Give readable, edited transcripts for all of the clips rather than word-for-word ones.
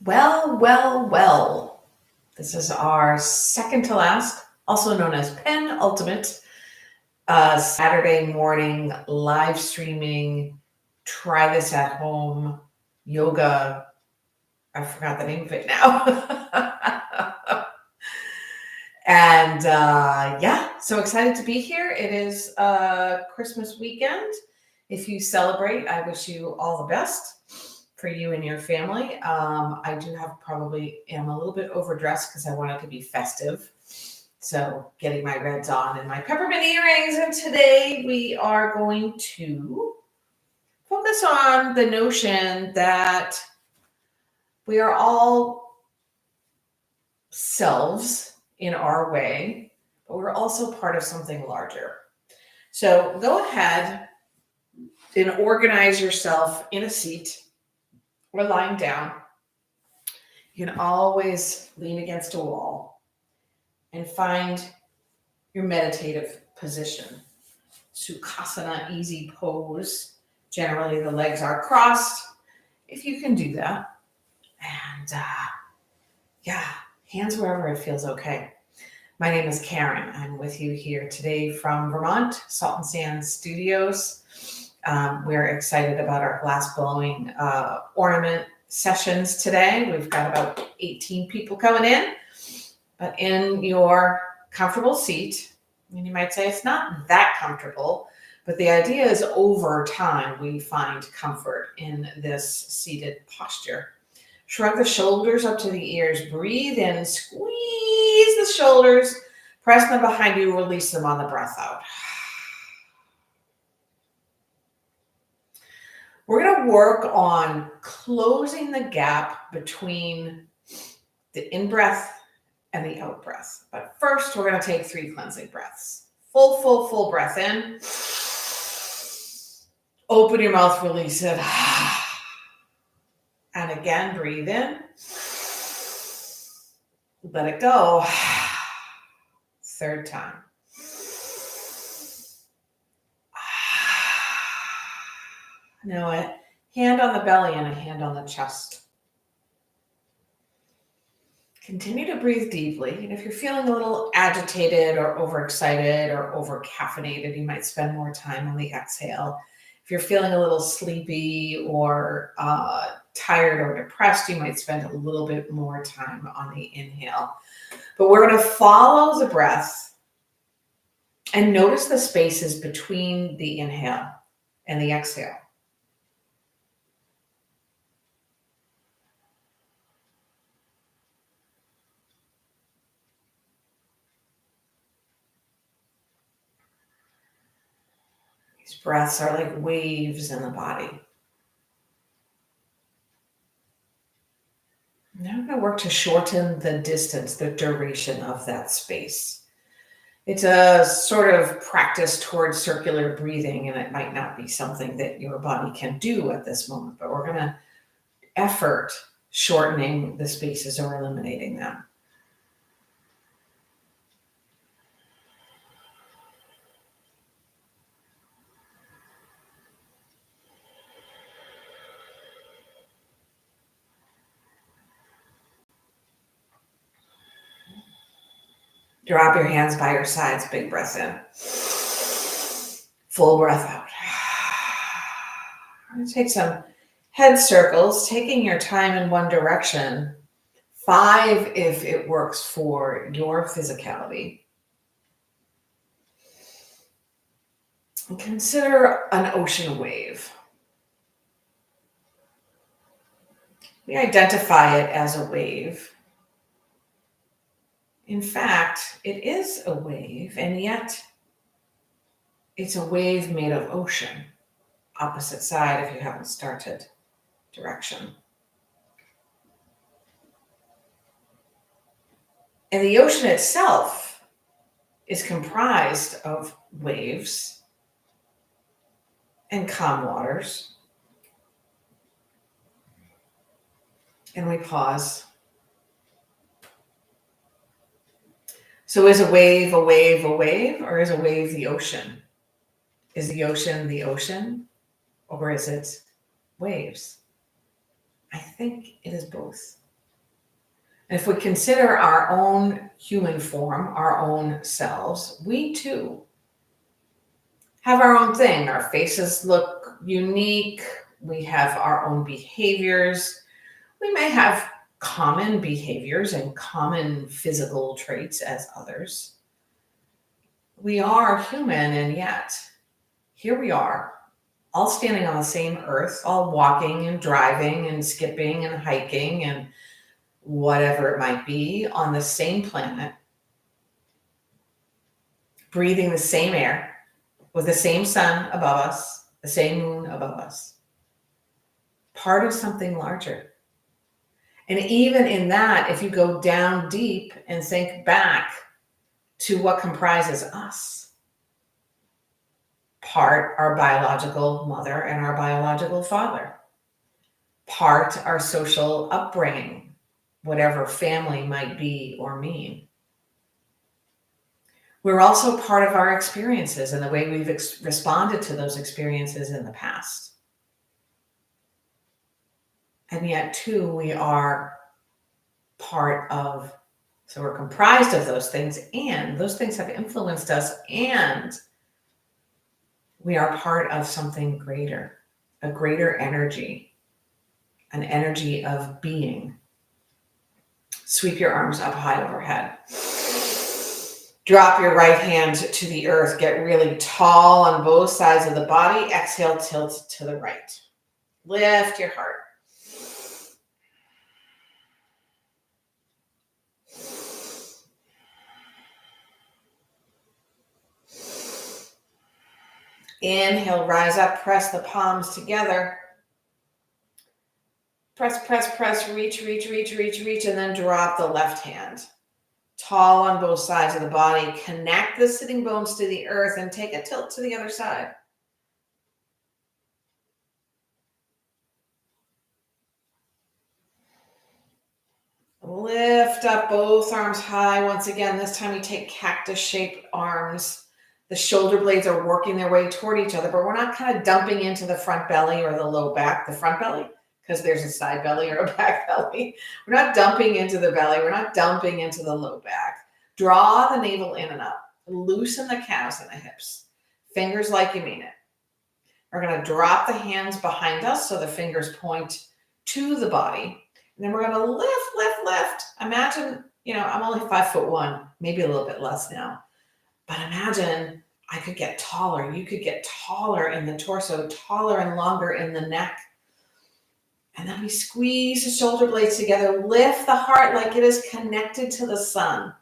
Well, well, well. This is our second to last, also known as penultimate, Saturday morning live streaming. Try this at home yoga. I forgot the name of it now. And yeah, so excited to be here. It is Christmas weekend. If you celebrate, I wish you all the best for you and your family. I do have probably am a little bit overdressed because I wanted to be festive. So getting my reds on and my peppermint earrings. And today we are going to focus on the notion that we are all selves in our way, but we're also part of something larger. So go ahead and organize yourself in a seat or lying down. You can always lean against a wall and find your meditative position. Sukhasana, easy pose. Generally, the legs are crossed. If you can do that. And yeah, hands wherever it feels okay. My name is Karen. I'm with you here today from Vermont, Salt and Sand Studios. We're excited about our glass blowing ornament sessions today. We've got about 18 people coming in, but in your comfortable seat, and you might say it's not that comfortable, but the idea is over time we find comfort in this seated posture. Shrug the shoulders up to the ears, breathe in, squeeze the shoulders, press them behind you, release them on the breath out. We're going to work on closing the gap between the in-breath and the out-breath. But first, we're going to take 3 cleansing breaths. Full breath in. Open your mouth, release it. And again, breathe in. Let it go. 3rd time. Now a hand on the belly and a hand on the chest. Continue to breathe deeply. And if you're feeling a little agitated or overexcited or over-caffeinated, you might spend more time on the exhale. If you're feeling a little sleepy or tired or depressed, you might spend a little bit more time on the inhale. But we're going to follow the breath and notice the spaces between the inhale and the exhale. These breaths are like waves in the body. Now we're going to work to shorten the distance, the duration of that space. It's a sort of practice towards circular breathing, and it might not be something that your body can do at this moment, but we're going to effort shortening the spaces or eliminating them. Drop your hands by your sides, big breath in. Full breath out. I'm going to take some head circles, taking your time in one direction. 5 if it works for your physicality. And consider an ocean wave. We identify it as a wave. In fact, it is a wave, and yet it's a wave made of ocean. Opposite side if you haven't started direction. And the ocean itself is comprised of waves and calm waters. And we pause. So is a wave a wave a wave, or is a wave the ocean? Is the ocean, or is it waves? I think it is both. And if we consider our own human form, our own selves, we too have our own thing. Our faces look unique. We have our own behaviors. We may have common behaviors and common physical traits as others. We are human, and yet here we are, all standing on the same earth, all walking and driving and skipping and hiking and whatever it might be on the same planet, breathing the same air with the same sun above us, the same moon above us, part of something larger. And even in that, if you go down deep and think back to what comprises us, part our biological mother and our biological father, part our social upbringing, whatever family might be or mean. We're also part of our experiences and the way we've responded to those experiences in the past. And yet, too, we are part of, so we're comprised of those things, and those things have influenced us, and we are part of something greater, a greater energy, an energy of being. Sweep your arms up high overhead. Drop your right hand to the earth. Get really tall on both sides of the body. Exhale, tilt to the right. Lift your heart. Inhale, rise up, press the palms together. Press, press, press, reach, reach, reach, reach, reach, and then drop the left hand. Tall on both sides of the body. Connect the sitting bones to the earth and take a tilt to the other side. Lift up both arms high. Once again, this time we take cactus-shaped arms. The shoulder blades are working their way toward each other, but we're not kind of dumping into the front belly or the low back. The front belly, because there's a side belly or a back belly. We're not dumping into the belly. We're not dumping into the low back. Draw the navel in and up. Loosen the calves and the hips. Fingers like you mean it. We're going to drop the hands behind us so the fingers point to the body. And then we're going to lift, lift, lift. Imagine, I'm only 5'1", maybe a little bit less now. But imagine I could get taller. You could get taller in the torso, taller and longer in the neck. And then we squeeze the shoulder blades together, lift the heart like it is connected to the sun.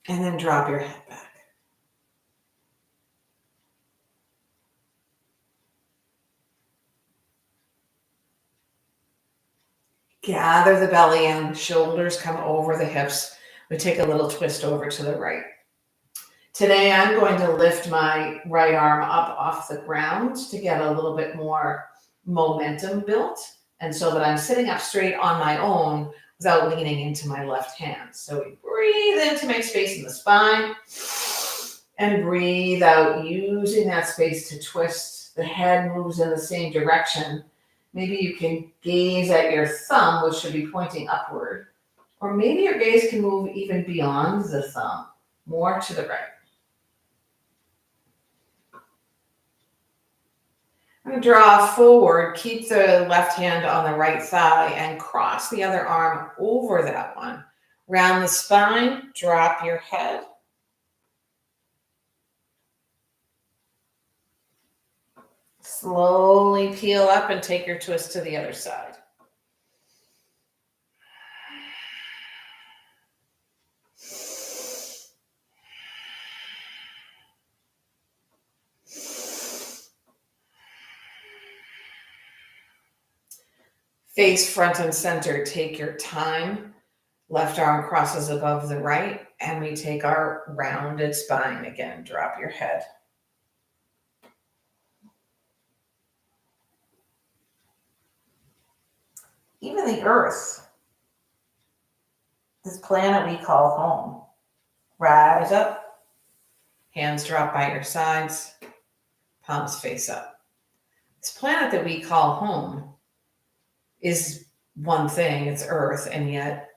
And then drop your head back. Gather the belly in, shoulders come over the hips. We take a little twist over to the right. Today, I'm going to lift my right arm up off the ground to get a little bit more momentum built, and so that I'm sitting up straight on my own without leaning into my left hand. So we breathe in to make space in the spine, and breathe out, using that space to twist. The head moves in the same direction. Maybe you can gaze at your thumb, which should be pointing upward. Or maybe your gaze can move even beyond the thumb, more to the right. I'm going to draw forward, keep the left hand on the right thigh, and cross the other arm over that one. Round the spine, drop your head. Slowly peel up and take your twist to the other side. Face front and center, take your time. Left arm crosses above the right, and we take our rounded spine again. Drop your head. Even the earth, this planet we call home, rise up, hands drop by your sides, palms face up. This planet that we call home is one thing, it's earth, and yet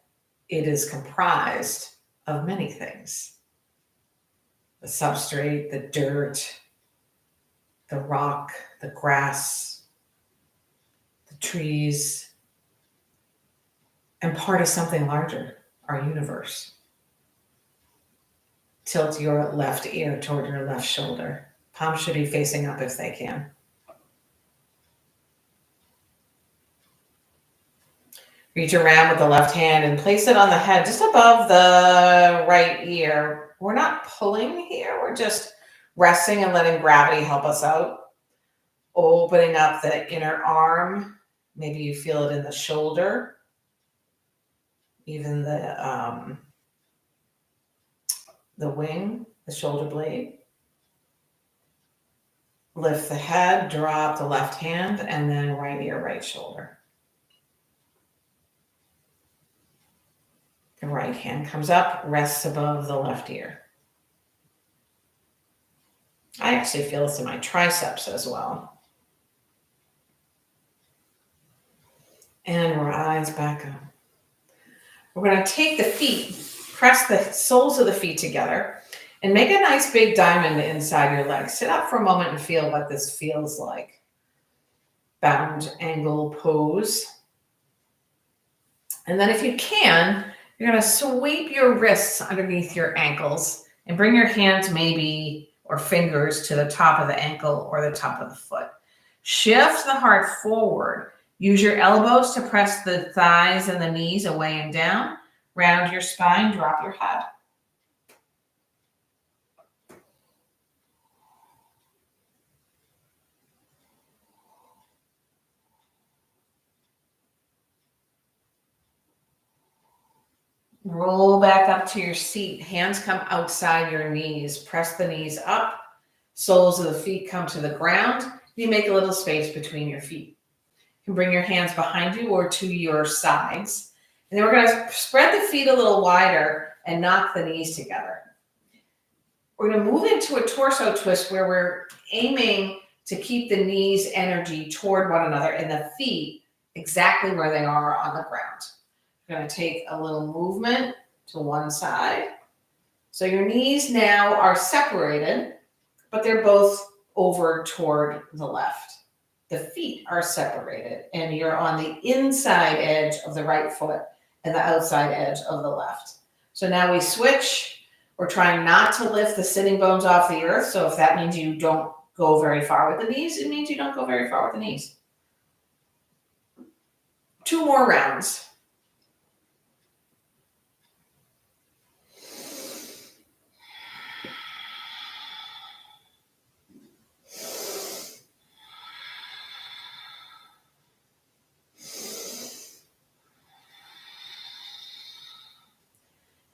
it is comprised of many things. The substrate, the dirt, the rock, the grass, the trees, and part of something larger, our universe. Tilt your left ear toward your left shoulder. Palms should be facing up if they can. Reach around with the left hand and place it on the head just above the right ear. We're not pulling here, we're just resting and letting gravity help us out. Opening up the inner arm. Maybe you feel it in the shoulder, even the wing, the shoulder blade. Lift the head, drop the left hand, and then right ear, right shoulder. The right hand comes up, rests above the left ear. I actually feel this in my triceps as well. And rise back up. We're going to take the feet, press the soles of the feet together, and make a nice big diamond inside your legs. Sit up for a moment and feel what this feels like. Bound angle pose. And then if you can, you're going to sweep your wrists underneath your ankles and bring your hands maybe or fingers to the top of the ankle or the top of the foot. Shift the heart forward. Use your elbows to press the thighs and the knees away and down. Round your spine, drop your head. Roll back up to your seat. Hands come outside your knees. Press the knees up. Soles of the feet come to the ground. You make a little space between your feet. You can bring your hands behind you or to your sides. And then we're going to spread the feet a little wider and knock the knees together. We're going to move into a torso twist where we're aiming to keep the knees energy toward one another and the feet exactly where they are on the ground. We're going to take a little movement to one side. So your knees now are separated, but they're both over toward the left. The feet are separated and you're on the inside edge of the right foot and the outside edge of the left. So now we switch. We're trying not to lift the sitting bones off the earth. So if that means you don't go very far with the knees, it means you don't go very far with the knees. 2 more rounds.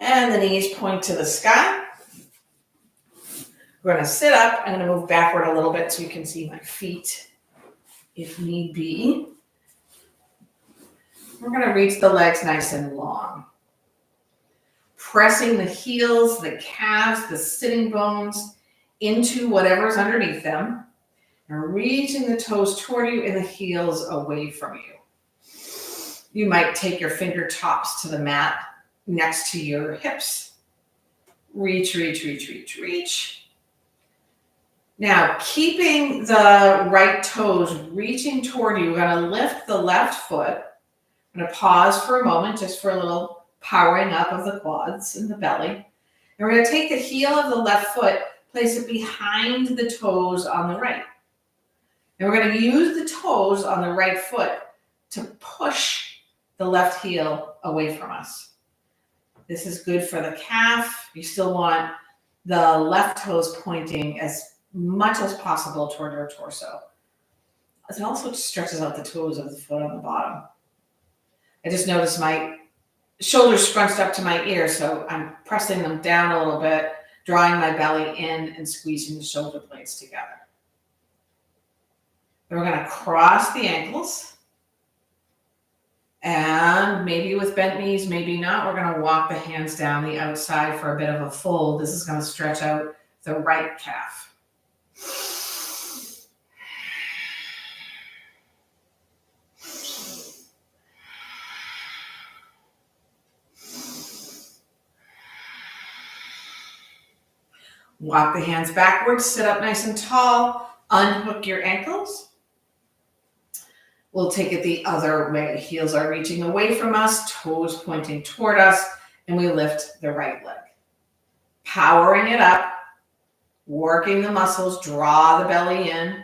And the knees point to the sky. We're going to sit up. I'm going to move backward a little bit so you can see my feet if need be. We're going to reach the legs nice and long. Pressing the heels, the calves, the sitting bones into whatever's underneath them. And reaching the toes toward you and the heels away from you. You might take your fingertips to the mat next to your hips. Reach, reach, reach, reach, reach. Now, keeping the right toes reaching toward you, we're going to lift the left foot. I'm going to pause for a moment just for a little powering up of the quads and the belly. And we're going to take the heel of the left foot, place it behind the toes on the right. And we're going to use the toes on the right foot to push the left heel away from us. This is good for the calf. You still want the left toes pointing as much as possible toward your torso. It also stretches out the toes of the foot on the bottom. I just noticed my shoulders scrunched up to my ears, so I'm pressing them down a little bit, drawing my belly in and squeezing the shoulder blades together. Then we're going to cross the ankles. And maybe with bent knees, maybe not. We're going to walk the hands down the outside for a bit of a fold. This is going to stretch out the right calf. Walk the hands backwards, sit up nice and tall, unhook your ankles. We'll take it the other way. Heels are reaching away from us, toes pointing toward us, and we lift the right leg. Powering it up, working the muscles, draw the belly in.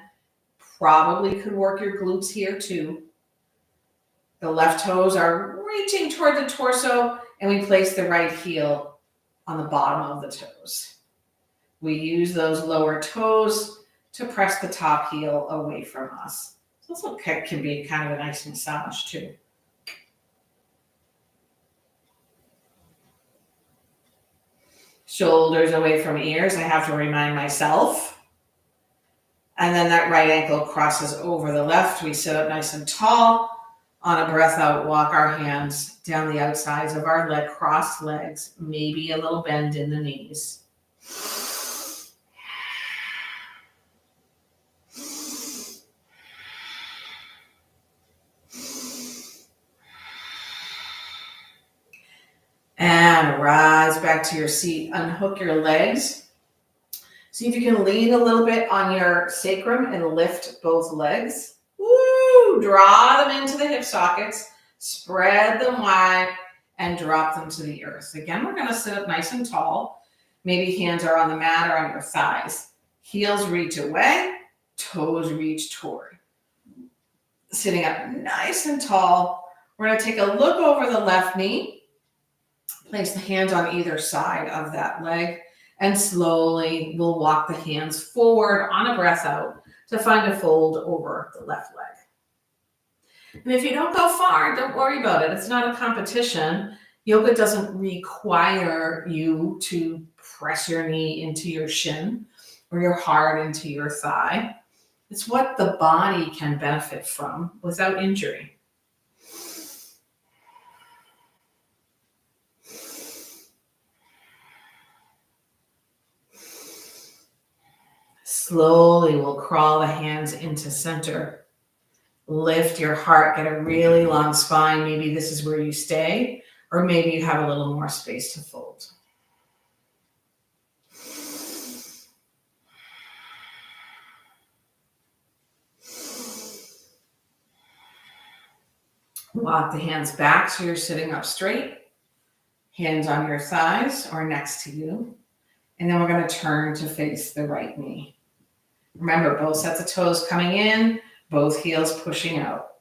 Probably could work your glutes here too. The left toes are reaching toward the torso, and we place the right heel on the bottom of the toes. We use those lower toes to press the top heel away from us. This can be kind of a nice massage too. Shoulders away from ears, I have to remind myself. And then that right ankle crosses over the left. We sit up nice and tall. On a breath out, walk our hands down the outsides of our leg, crossed legs, maybe a little bend in the knees. And rise back to your seat. Unhook your legs. See if you can lean a little bit on your sacrum and lift both legs. Woo! Draw them into the hip sockets. Spread them wide and drop them to the earth. Again, we're going to sit up nice and tall. Maybe hands are on the mat or on your thighs. Heels reach away. Toes reach toward. Sitting up nice and tall. We're going to take a look over the left knee. Place the hands on either side of that leg, and slowly we'll walk the hands forward on a breath out to find a fold over the left leg. And if you don't go far, don't worry about it. It's not a competition. Yoga doesn't require you to press your knee into your shin or your heart into your thigh. It's what the body can benefit from without injury. Slowly, we'll crawl the hands into center. Lift your heart, get a really long spine. Maybe this is where you stay, or maybe you have a little more space to fold. Walk the hands back so you're sitting up straight. Hands on your thighs or next to you. And then we're going to turn to face the right knee. Remember, both sets of toes coming in, both heels pushing out.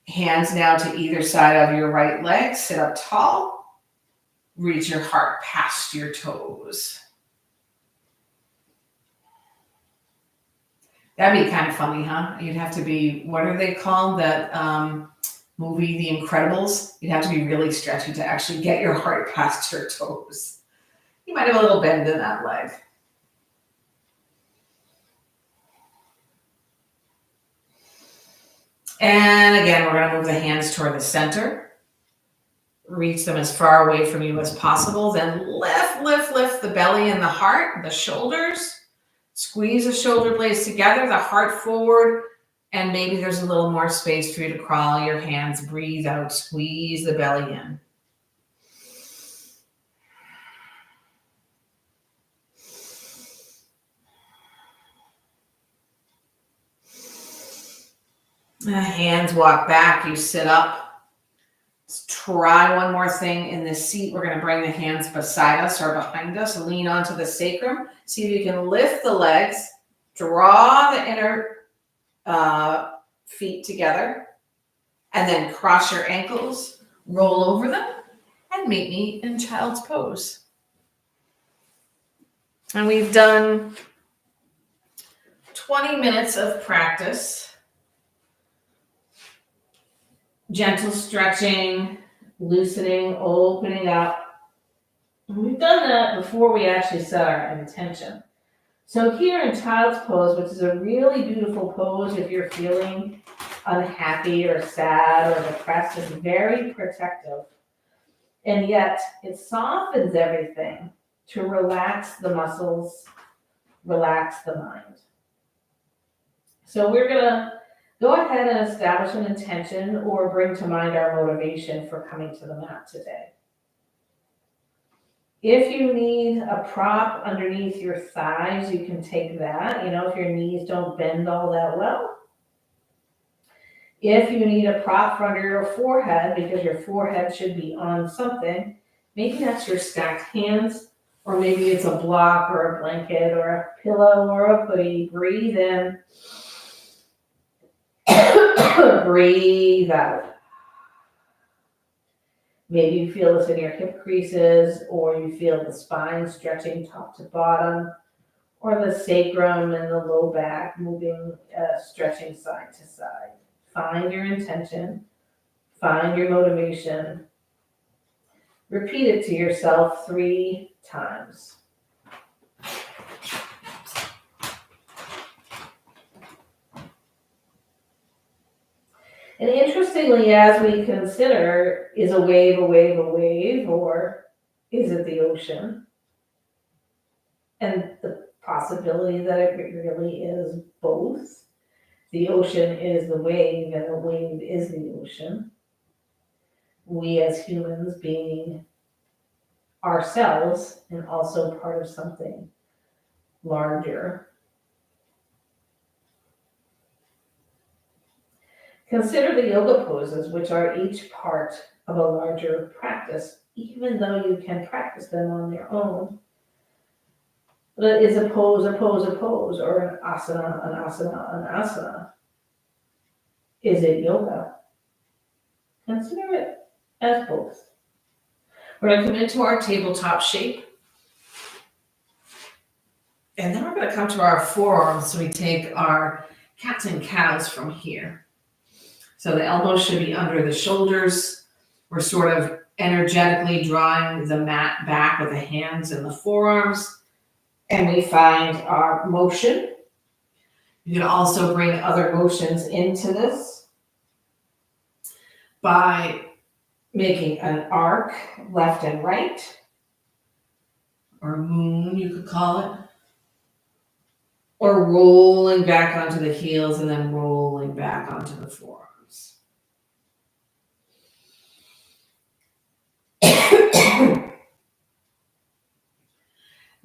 Hands now to either side of your right leg. Sit up tall. Reach your heart past your toes. That'd be kind of funny, huh? You'd have to be, what are they called? That movie, The Incredibles? You'd have to be really stretchy to actually get your heart past your toes. You might have a little bend in that leg. And again, we're going to move the hands toward the center. Reach them as far away from you as possible. Then lift the belly and the heart, the shoulders. Squeeze the shoulder blades together, the heart forward. And maybe there's a little more space for you to crawl your hands. Breathe out, squeeze the belly in. Hands walk back, you sit up. Let's try one more thing in this seat. We're going to bring the hands beside us or behind us. Lean onto the sacrum. See if you can lift the legs. Draw the inner feet together. And then cross your ankles. Roll over them. And meet me in child's pose. And we've done 20 minutes of practice. Gentle stretching, loosening, opening up. And we've done that before we actually set our intention. So here in child's pose, which is a really beautiful pose if you're feeling unhappy or sad or depressed, it's very protective. And yet it softens everything to relax the muscles, relax the mind. So we're going to go ahead and establish an intention or bring to mind our motivation for coming to the mat today. If you need a prop underneath your thighs, you can take that, if your knees don't bend all that well. If you need a prop for under your forehead, because your forehead should be on something, maybe that's your stacked hands, or maybe it's a block or a blanket or a pillow or a hoodie. Breathe in, breathe out. Maybe you feel this in your hip creases, or you feel the spine stretching top to bottom, or the sacrum and the low back moving, stretching side to side. Find your intention, find your motivation. Repeat it to yourself 3 times. And interestingly, as we consider, is a wave a wave a wave, or is it the ocean? And the possibility that it really is both. The ocean is the wave, and the wave is the ocean. We as humans being ourselves and also part of something larger. Consider the yoga poses, which are each part of a larger practice, even though you can practice them on their own. But is a pose, or an asana. Is it yoga? Consider it as both. We're going to come into our tabletop shape. And then we're going to come to our forearms. So we take our cats and cows from here. So the elbows should be under the shoulders. We're sort of energetically drawing the mat back with the hands and the forearms. And we find our motion. You can also bring other motions into this by making an arc left and right, or a moon, you could call it, or rolling back onto the heels and then rolling back onto the forearms.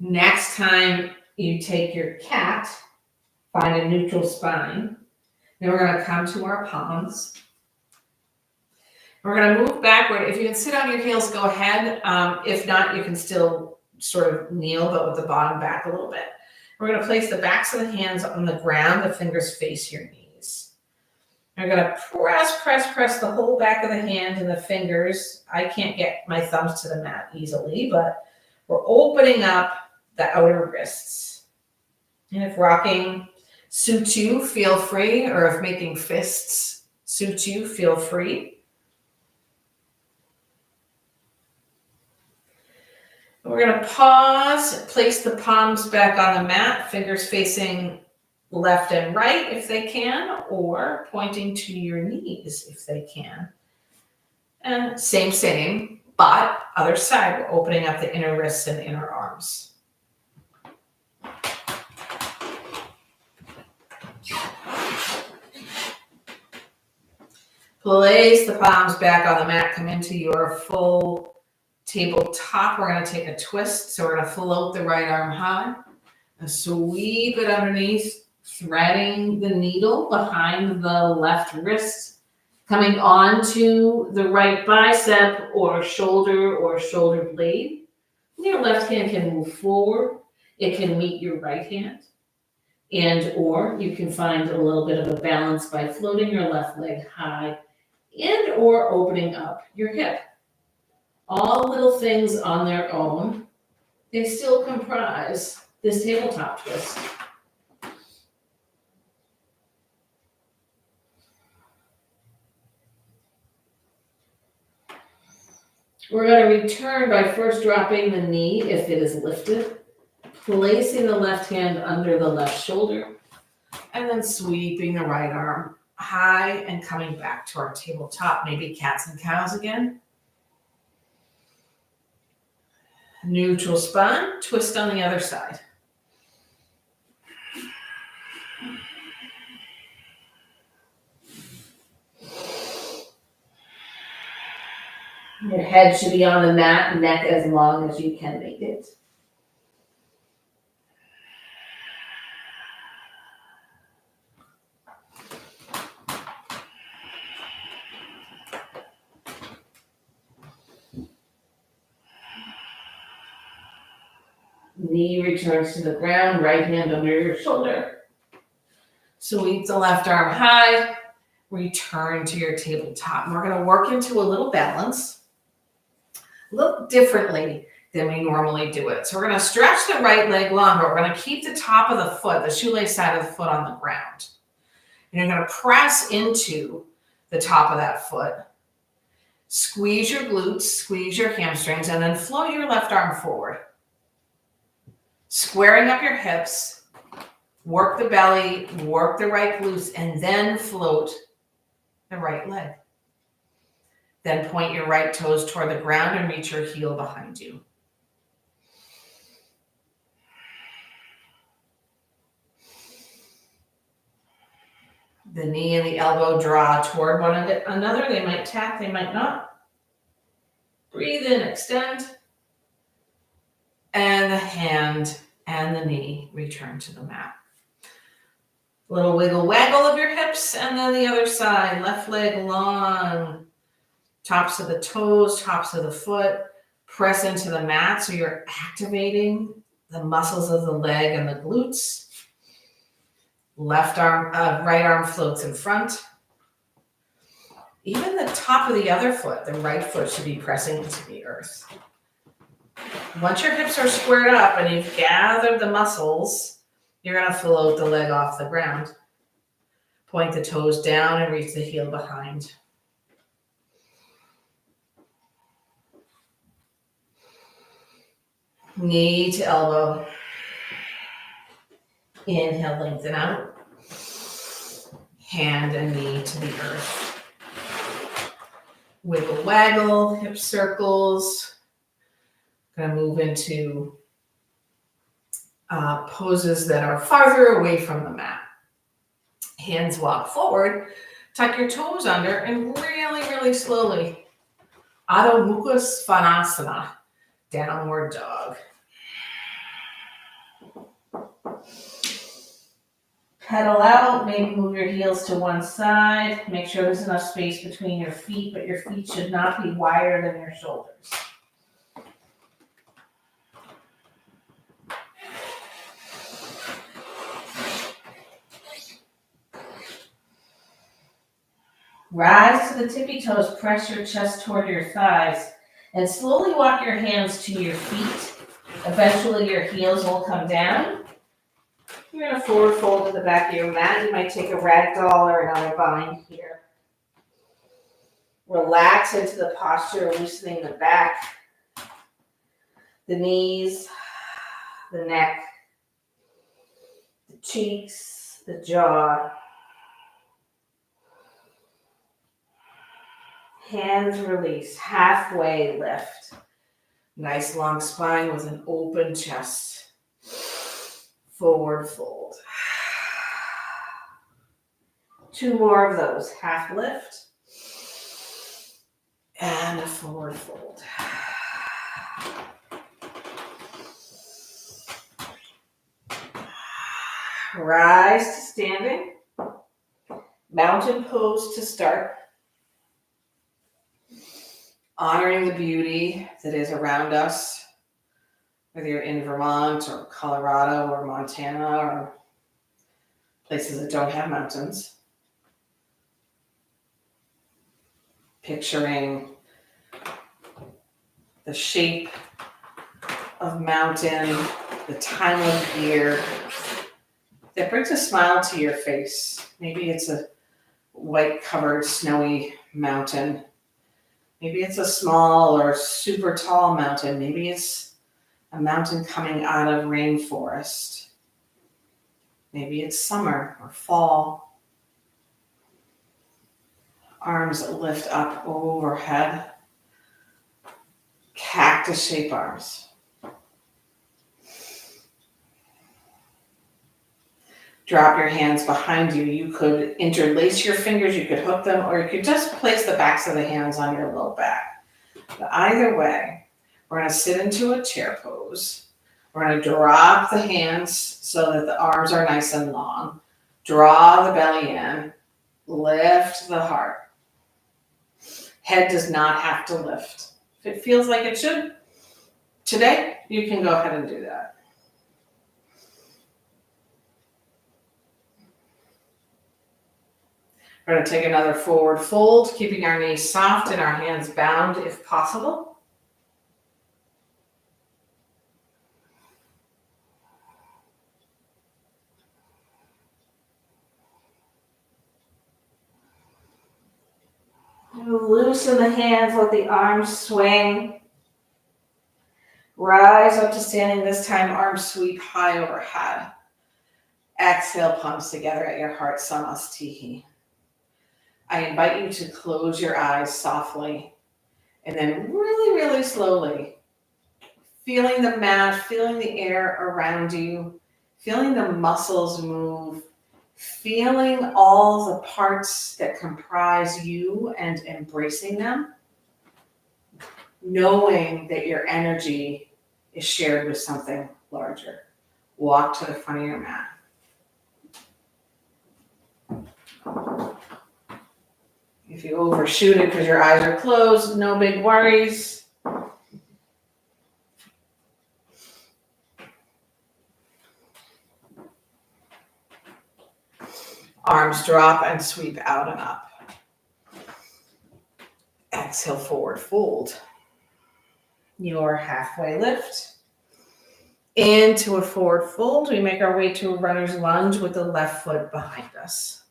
Next time you take your cat, find a neutral spine. Then we're going to come to our palms. We're going to move backward. If you can sit on your heels, go ahead. If not, you can still sort of kneel, but with the bottom back a little bit. We're going to place the backs of the hands on the ground. The fingers face your knees. We're going to press the whole back of the hand and the fingers. I can't get my thumbs to the mat easily, but we're opening up the outer wrists. And if rocking suits you, feel free, or if making fists suits you, feel free. We're going to pause, place the palms back on the mat, fingers facing left and right if they can, or pointing to your knees if they can. And same, but other side, we're opening up the inner wrists and inner arms. Place the palms back on the mat, come into your full tabletop. We're going to take a twist. So we're going to float the right arm high and sweep it underneath, threading the needle behind the left wrist, coming onto the right bicep or shoulder blade. Your left hand can move forward. It can meet your right hand. And or you can find a little bit of a balance by floating your left leg high and or opening up your hip. All little things on their own, they still comprise this tabletop twist. We're going to return by first dropping the knee if it is lifted, placing the left hand under the left shoulder, and then sweeping the right arm high and coming back to our tabletop, maybe cats and cows again. Neutral spine, twist on the other side. Your head should be on the mat, neck as long as you can make it. Knee returns to the ground, right hand under your shoulder. Sweep the left arm high, return to your tabletop. And we're going to work into a little balance, a little differently than we normally do it. So we're going to stretch the right leg longer. We're going to keep the top of the foot, the shoelace side of the foot on the ground. And you're going to press into the top of that foot. Squeeze your glutes, squeeze your hamstrings, and then float your left arm forward. Squaring up your hips, work the belly, work the right glutes, and then float the right leg. Then point your right toes toward the ground and reach your heel behind you. The knee and the elbow draw toward one another. They might tap, they might not. Breathe in, extend. And the hand and the knee return to the mat. Little wiggle waggle of your hips, and then the other side. Left leg long. Tops of the toes, tops of the foot. Press into the mat so you're activating the muscles of the leg and the glutes. Right arm floats in front. Even the top of the other foot, the right foot, should be pressing into the earth. Once your hips are squared up and you've gathered the muscles, you're going to float the leg off the ground. Point the toes down and reach the heel behind. Knee to elbow. Inhale, lengthen out. Hand and knee to the earth. Wiggle, waggle, hip circles. Going to move into poses that are farther away from the mat. Hands walk forward. Tuck your toes under and really, really slowly. Adho Mukha Svanasana. Downward dog. Pedal out, maybe move your heels to one side. Make sure there's enough space between your feet, but your feet should not be wider than your shoulders. Rise to the tippy toes, press your chest toward your thighs, and slowly walk your hands to your feet. Eventually your heels will come down. You're going to forward fold to the back of your mat. You might take a rag doll or another bind here. Relax into the posture, loosening the back, the knees, the neck, the cheeks, the jaw. Hands release, halfway lift. Nice long spine with an open chest. Forward fold. 2 more of those. Half lift. And a forward fold. Rise to standing. Mountain pose to start. Honoring the beauty that is around us, whether you're in Vermont or Colorado or Montana or places that don't have mountains. Picturing the shape of mountain, the time of year that brings a smile to your face. Maybe it's a white covered snowy mountain. Maybe it's a small or super tall mountain. Maybe it's a mountain coming out of rainforest. Maybe it's summer or fall. Arms lift up overhead. Cactus shape arms. Drop your hands behind you. You could interlace your fingers, you could hook them, or you could just place the backs of the hands on your low back. But either way, we're going to sit into a chair pose. We're going to drop the hands so that the arms are nice and long. Draw the belly in. Lift the heart. Head does not have to lift. If it feels like it should, today, you can go ahead and do that. We're going to take another forward fold, keeping our knees soft and our hands bound if possible. Loosen the hands, let the arms swing. Rise up to standing, this time arms sweep high overhead. Exhale, palms together at your heart, Samasthihi. I invite you to close your eyes softly and then really, really slowly, feeling the mat, feeling the air around you, feeling the muscles move, feeling all the parts that comprise you and embracing them, knowing that your energy is shared with something larger. Walk to the front of your mat. If you overshoot it because your eyes are closed, no big worries. Arms drop and sweep out and up. Exhale, forward fold. Your halfway lift. Into a forward fold. We make our way to a runner's lunge with the left foot behind us.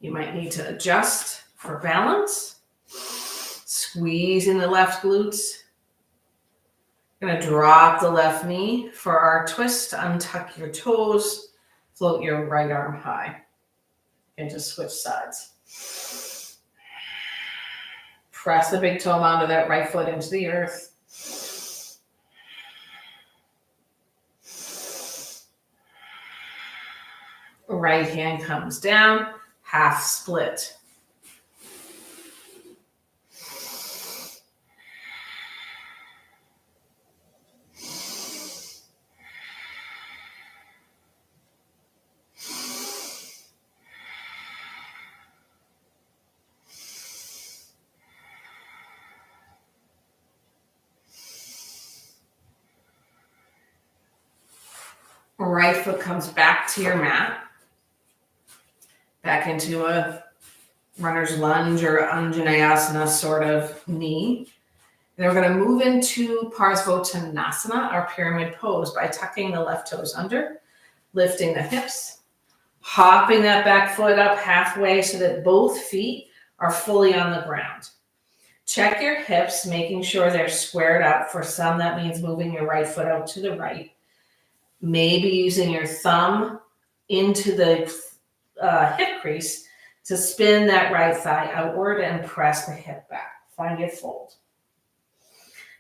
You might need to adjust for balance. Squeeze in the left glutes. Going to drop the left knee for our twist. Untuck your toes. Float your right arm high. And just switch sides. Press the big toe onto that right foot into the earth. Right hand comes down, half split. Right foot comes back to your mat. Back into a runner's lunge or Anjaneyasana sort of knee. Then we're going to move into Parsvottanasana, our pyramid pose, by tucking the left toes under, lifting the hips, hopping that back foot up halfway so that both feet are fully on the ground. Check your hips, making sure they're squared up. For some, that means moving your right foot out to the right. Maybe using your thumb into the hip crease to spin that right thigh outward and press the hip back. Find your fold.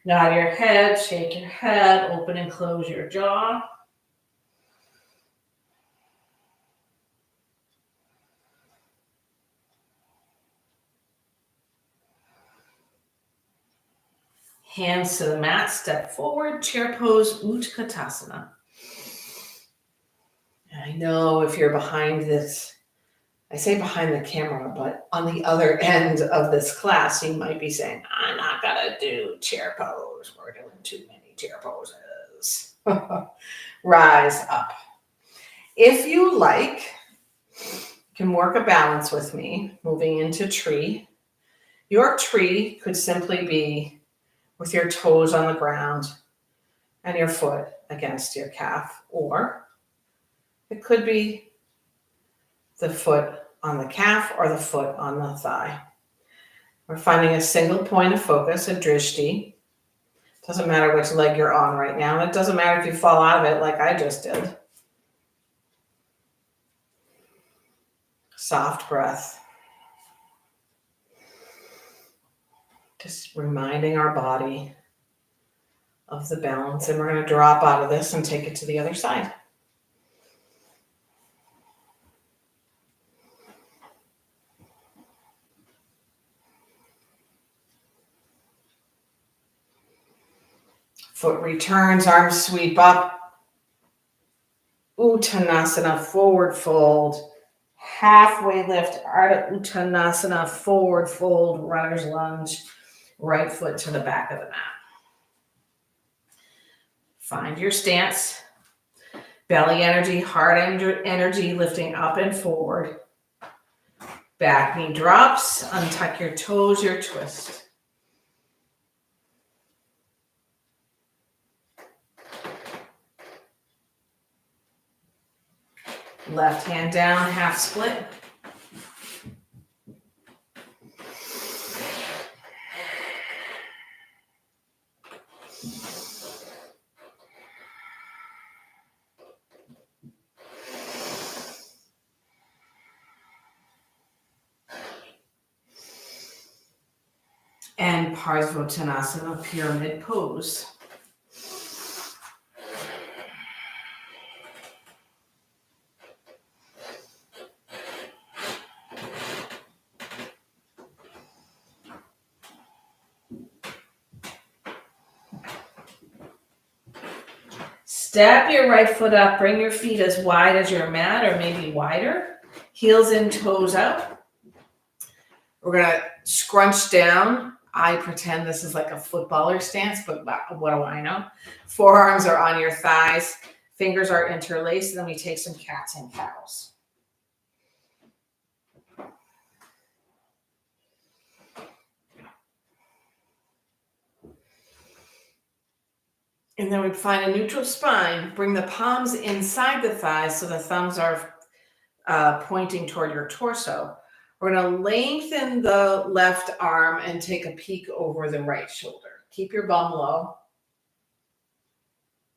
Nod your head, shake your head, open and close your jaw. Hands to the mat, step forward, chair pose, Utkatasana. I know if you're behind this, I say behind the camera, but on the other end of this class, you might be saying, I'm not gonna do chair pose. We're doing too many chair poses. Rise up. If you like, you can work a balance with me, moving into tree. Your tree could simply be with your toes on the ground and your foot against your calf, or it could be the foot on the calf or the foot on the thigh. We're finding a single point of focus, a drishti. Doesn't matter which leg you're on right now. It doesn't matter if you fall out of it like I just did. Soft breath. Just reminding our body of the balance. And we're going to drop out of this and take it to the other side. Foot returns, arms sweep up. Uttanasana, forward fold. Halfway lift, Ardha Uttanasana, forward fold, runner's lunge. Right foot to the back of the mat. Find your stance. Belly energy, heart energy, lifting up and forward. Back knee drops, untuck your toes, your twist. Left hand down, half split. And Parsvottanasana, pyramid pose. Step your right foot up, bring your feet as wide as your mat or maybe wider. Heels in, toes out. We're gonna scrunch down. I pretend this is like a footballer stance, but what do I know? Forearms are on your thighs, fingers are interlaced, and then we take some cats and cows. And then we find a neutral spine. Bring the palms inside the thighs so the thumbs are pointing toward your torso. We're going to lengthen the left arm and take a peek over the right shoulder. Keep your bum low.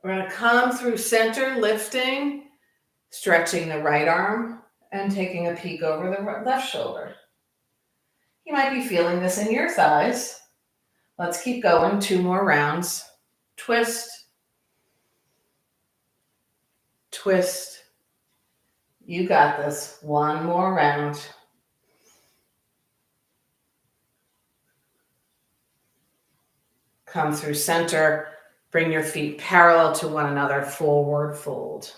We're going to come through center, lifting, stretching the right arm, and taking a peek over the left shoulder. You might be feeling this in your thighs. Let's keep going. 2 more rounds. Twist. Twist. You got this. 1 more round. Come through center. Bring your feet parallel to one another. Forward fold.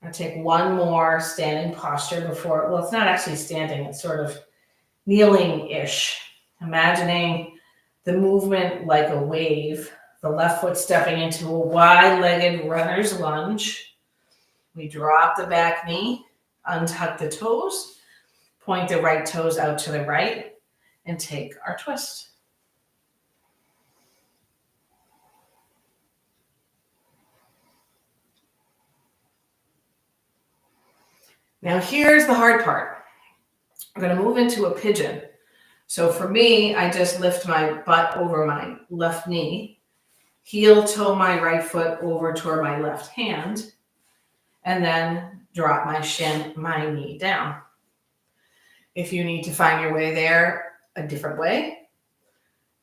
I'll take 1 more standing posture before, well, it's not actually standing. It's sort of kneeling-ish. Imagining the movement like a wave. The left foot stepping into a wide-legged runner's lunge. We drop the back knee, untuck the toes, point the right toes out to the right, and take our twist. Now here's the hard part. I'm going to move into a pigeon. So for me, I just lift my butt over my left knee, heel toe my right foot over toward my left hand, and then drop my knee down. If you need to find your way there a different way,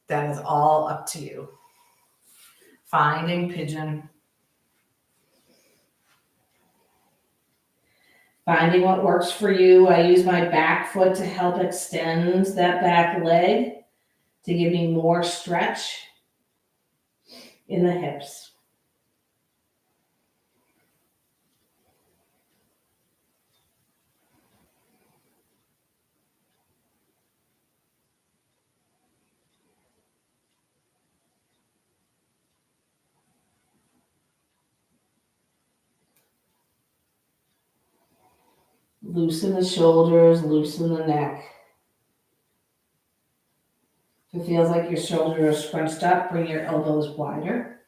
that is all up to you. Finding pigeon. Finding what works for you. I use my back foot to help extend that back leg to give me more stretch in the hips. Loosen the shoulders, loosen the neck. If it feels like your shoulders are scrunched up, bring your elbows wider.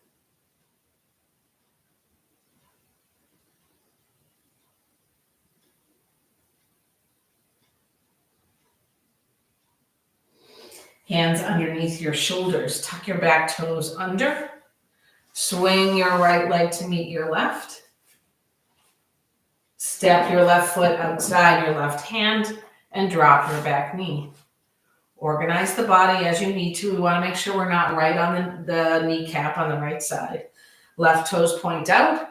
Hands underneath your shoulders. Tuck your back toes under. Swing your right leg to meet your left. Step your left foot outside your left hand and drop your back knee. Organize the body as you need to. We want to make sure we're not right on the kneecap on the right side. Left toes point out,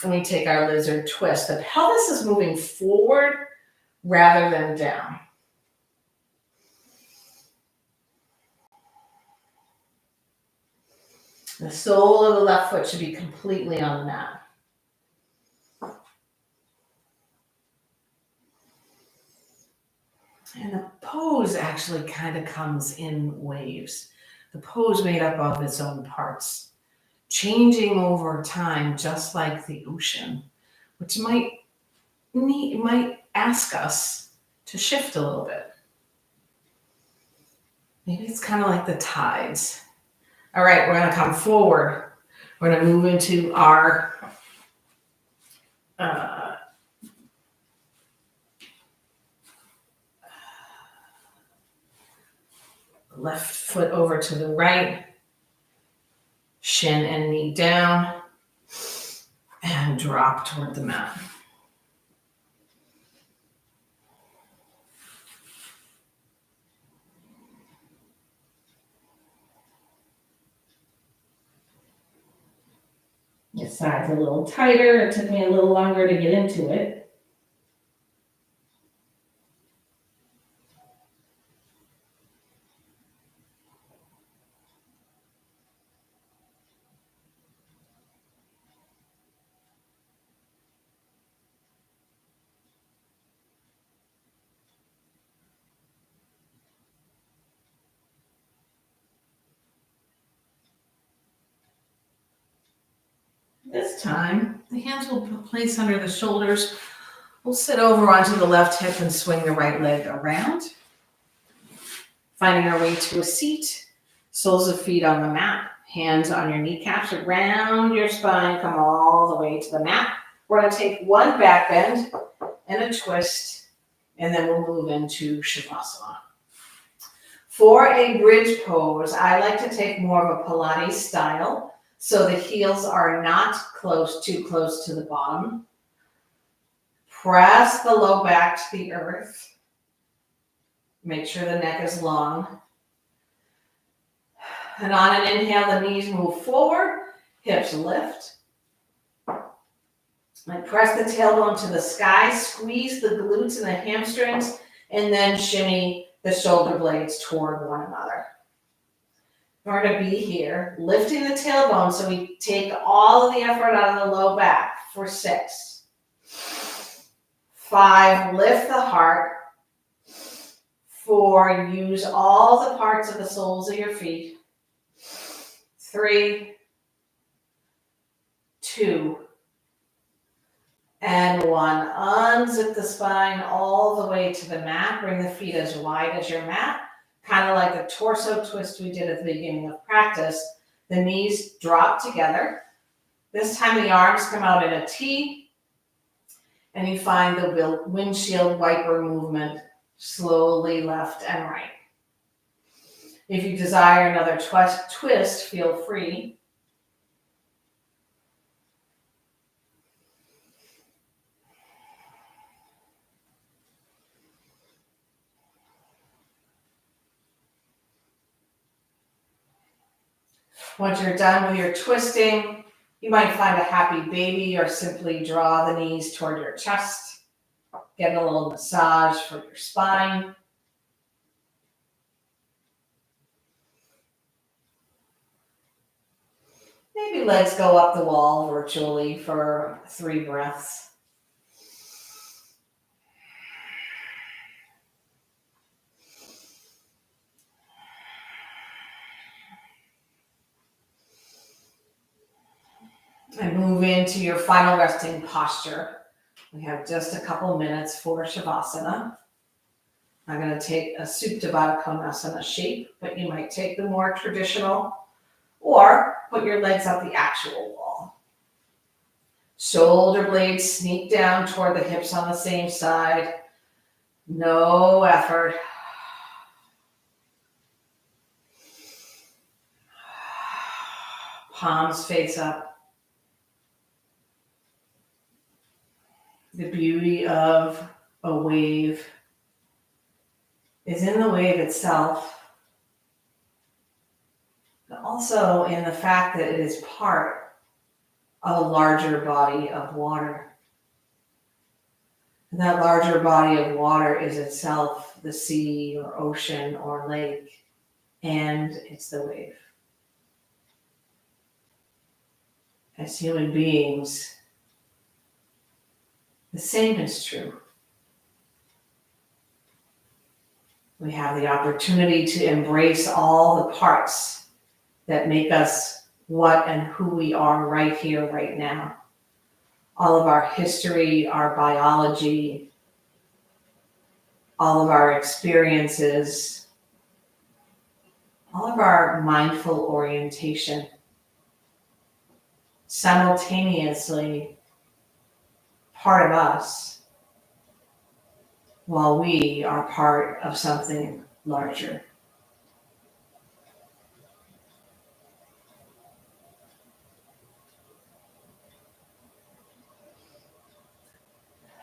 and we take our lizard twist. The pelvis is moving forward rather than down. The sole of the left foot should be completely on the mat. And the pose actually kind of comes in waves. The pose made up of its own parts, changing over time, just like the ocean, which might ask us to shift a little bit. Maybe it's kind of like the tides. All right, we're going to come forward. We're going to move into our left foot over to the right, shin and knee down, and drop toward the mat. This side's a little tighter. It took me a little longer to get into it. This time, the hands will place under the shoulders. We'll sit over onto the left hip and swing the right leg around. Finding our way to a seat, soles of feet on the mat, hands on your kneecaps, around your spine, come all the way to the mat. We're going to take one back bend and a twist, and then we'll move into Shavasana. For a bridge pose, I like to take more of a Pilates style, so the heels are not too close to the bottom. Press the low back to the earth. Make sure the neck is long. And on an inhale, the knees move forward, hips lift. And press the tailbone to the sky, squeeze the glutes and the hamstrings, and then shimmy the shoulder blades toward one another. We're going to be here, lifting the tailbone so we take all of the effort out of the low back for 6. 5, lift the heart. 4, use all the parts of the soles of your feet. 3, 2, and 1. Unzip the spine all the way to the mat. Bring the feet as wide as your mat. Kind of like the torso twist we did at the beginning of practice. The knees drop together. This time the arms come out in a T, and you find the windshield wiper movement slowly left and right. If you desire another twist, feel free. Once you're done with your twisting, you might find a happy baby or simply draw the knees toward your chest. Get a little massage for your spine. Maybe legs go up the wall virtually for 3 breaths. And move into your final resting posture. We have just a couple minutes for Shavasana. I'm going to take a Supta Baddha Konasana shape, but you might take the more traditional or put your legs up the actual wall. Shoulder blades sneak down toward the hips on the same side. No effort. Palms face up. The beauty of a wave is in the wave itself, but also in the fact that it is part of a larger body of water. And that larger body of water is itself the sea or ocean or lake, and it's the wave. as human beings, the same is true. We have the opportunity to embrace all the parts that make us what and who we are right here, right now. All of our history, our biology, all of our experiences, all of our mindful orientation, simultaneously part of us, while we are part of something larger.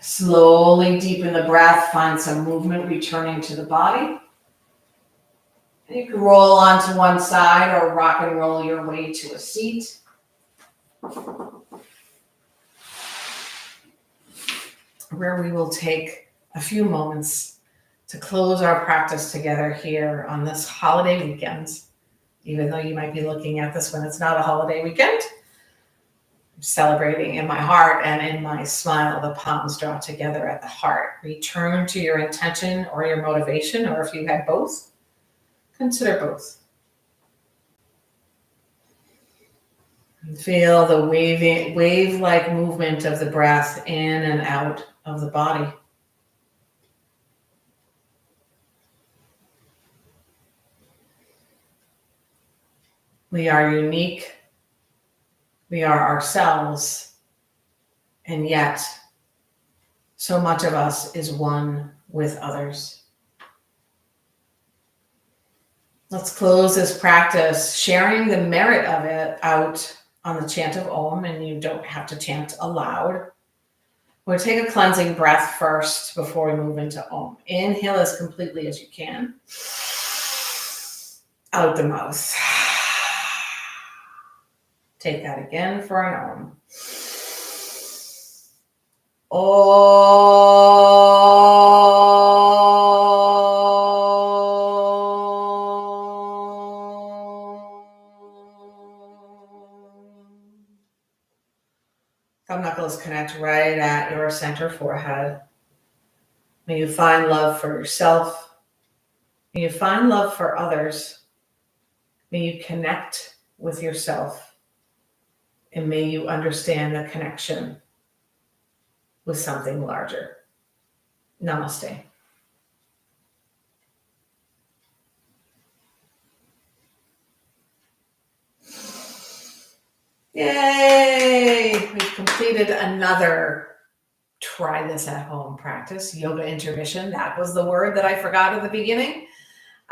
Slowly deepen the breath, find some movement returning to the body. And you can roll onto one side or rock and roll your way to a seat. Where we will take a few moments to close our practice together here on this holiday weekend. Even though you might be looking at this when it's not a holiday weekend, I'm celebrating in my heart and in my smile. The palms draw together at the heart. Return to your intention or your motivation, or if you had both, consider both. And feel the wave-like movement of the breath in and out of the body. We are unique. We are ourselves. And yet, so much of us is one with others. Let's close this practice sharing the merit of it out on the chant of Om, and you don't have to chant aloud. We'll take a cleansing breath first before we move into Om. Inhale as completely as you can. Out the mouth. Take that again for an Om. Thumb knuckles connect right at your center forehead. May you find love for yourself. May you find love for others. May you connect with yourself. And may you understand the connection with something larger. Namaste. Yay! We've completed another try this at home practice, yoga intermission. That was the word that I forgot at the beginning.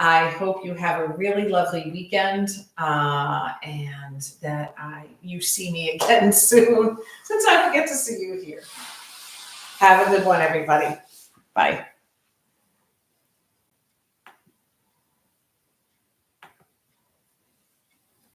I hope you have a really lovely weekend and that you see me again soon, since I forget to see you here. Have a good one, everybody. Bye.